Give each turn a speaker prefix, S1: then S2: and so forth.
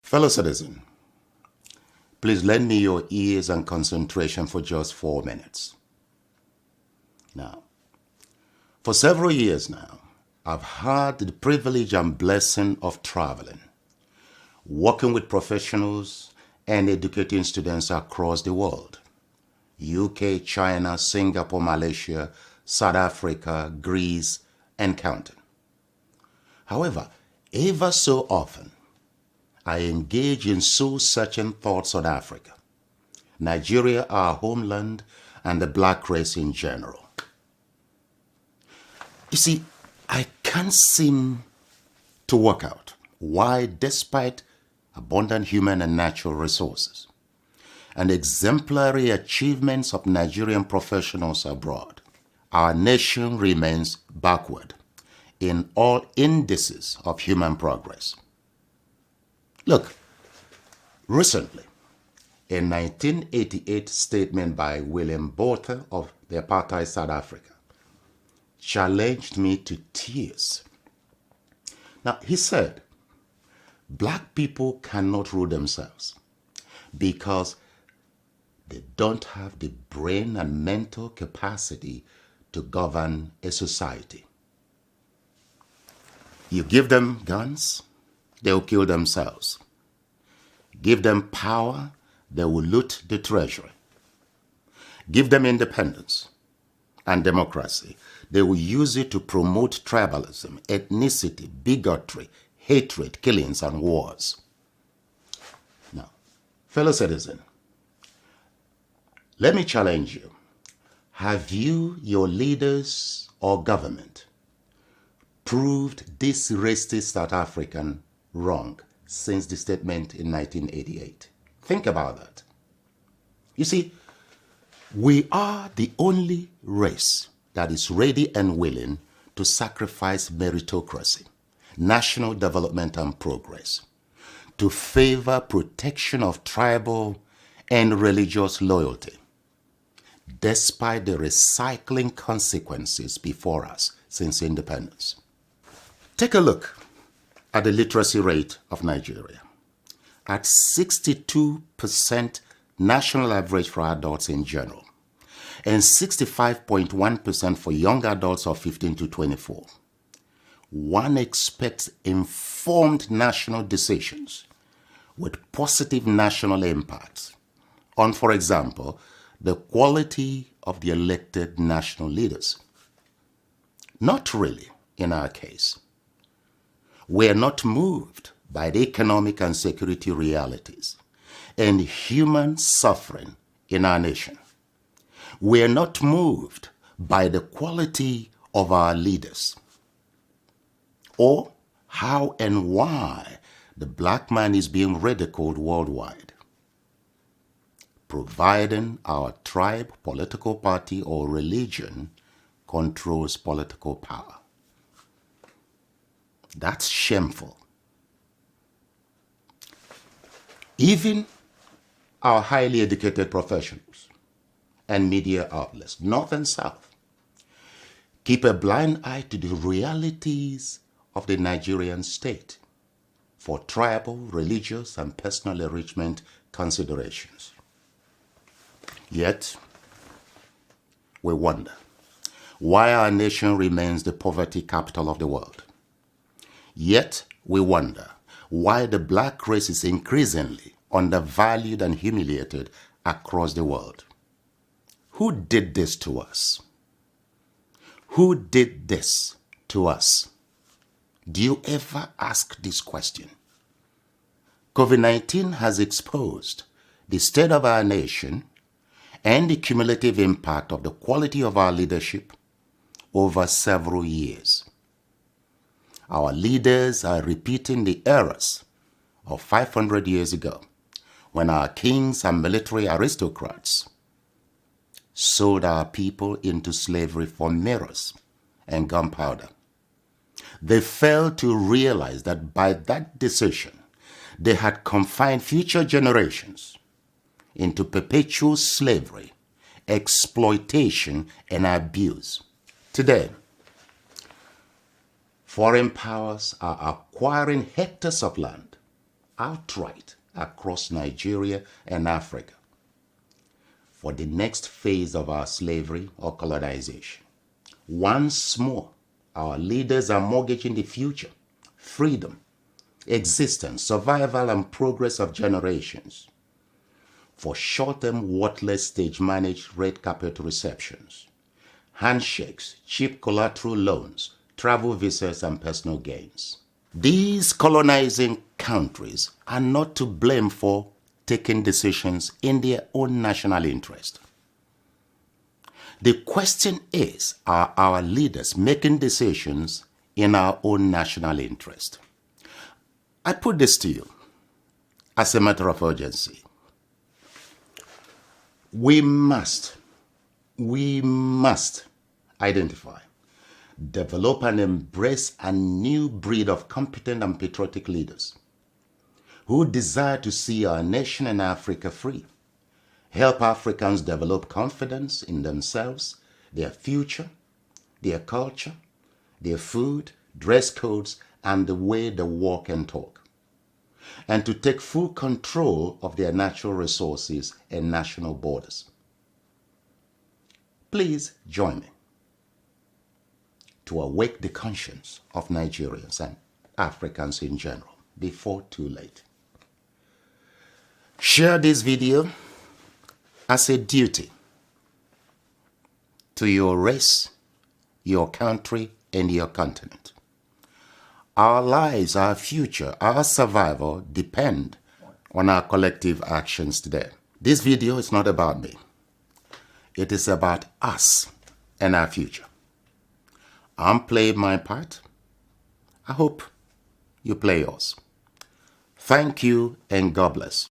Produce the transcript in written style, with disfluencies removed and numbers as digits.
S1: Fellow citizen, please lend me your ears and concentration for just 4 minutes. Now, for several years now, I've had the privilege and blessing of traveling, working with professionals and educating students across the world. UK, China, Singapore, Malaysia, South Africa, Greece, and counting. However, ever so often, I engage in soul-searching thoughts on Africa, Nigeria, our homeland, and the black race in general. You see, I can't seem to work out why, despite abundant human and natural resources and exemplary achievements of Nigerian professionals abroad, our nation remains backward in all indices of human progress. Look, recently, a 1988 statement by William Botha of the apartheid South Africa challenged me to tears. Now, he said, black people cannot rule themselves because they don't have the brain and mental capacity to govern a society. You give them guns, they'll kill themselves. Give them power, they will loot the treasury. Give them independence and democracy, they will use it to promote tribalism, ethnicity, bigotry, hatred, killings, and wars. Now, fellow citizen, let me challenge you. Have you, your leaders or government, proved this racist South African wrong since the statement in 1988? Think about that. You see, we are the only race that is ready and willing to sacrifice meritocracy, national development and progress, to favor protection of tribal and religious loyalty, despite the recycling consequences before us since independence. Take a look at the literacy rate of Nigeria. At 62% national average for adults in general, and 65.1% for young adults of 15 to 24. One expects informed national decisions with positive national impacts on, for example, the quality of the elected national leaders. Not really in our case. We are not moved by the economic and security realities and human suffering in our nation. We are not moved by the quality of our leaders or how and why the black man is being ridiculed worldwide. Providing our tribe, political party, or religion controls political power. That's shameful. Even our highly educated professionals and media outlets, North and South, keep a blind eye to the realities of the Nigerian state for tribal, religious, and personal enrichment considerations. Yet, we wonder why our nation remains the poverty capital of the world. Yet, we wonder why the black race is increasingly undervalued and humiliated across the world. Who did this to us? Who did this to us? Do you ever ask this question? COVID-19 has exposed the state of our nation and the cumulative impact of the quality of our leadership over several years. Our leaders are repeating the errors of 500 years ago when our kings and military aristocrats sold our people into slavery for mirrors and gunpowder. They failed to realize that by that decision, they had confined future generations into perpetual slavery, exploitation, and abuse. Today, foreign powers are acquiring hectares of land outright across Nigeria and Africa for the next phase of our slavery or colonization. Once more, our leaders are mortgaging the future, freedom, existence, survival, and progress of generations for short-term, worthless, stage-managed red carpet receptions, handshakes, cheap collateral loans, travel visas, and personal gains. These colonizing countries are not to blame for taking decisions in their own national interest. The question is, are our leaders making decisions in our own national interest? I put this to you as a matter of urgency. We must identify, develop, and embrace a new breed of competent and patriotic leaders who desire to see our nation and Africa free, help Africans develop confidence in themselves, their future, their culture, their food, dress codes, and the way they walk and talk, and to take full control of their natural resources and national borders. Please join me to awake the conscience of Nigerians and Africans in general before too late. Share this video as a duty to your race, your country, and your continent. Our lives, our future, our survival depend on our collective actions today. This video is not about me. It is about us and our future. I'm playing my part. I hope you play yours. Thank you and God bless.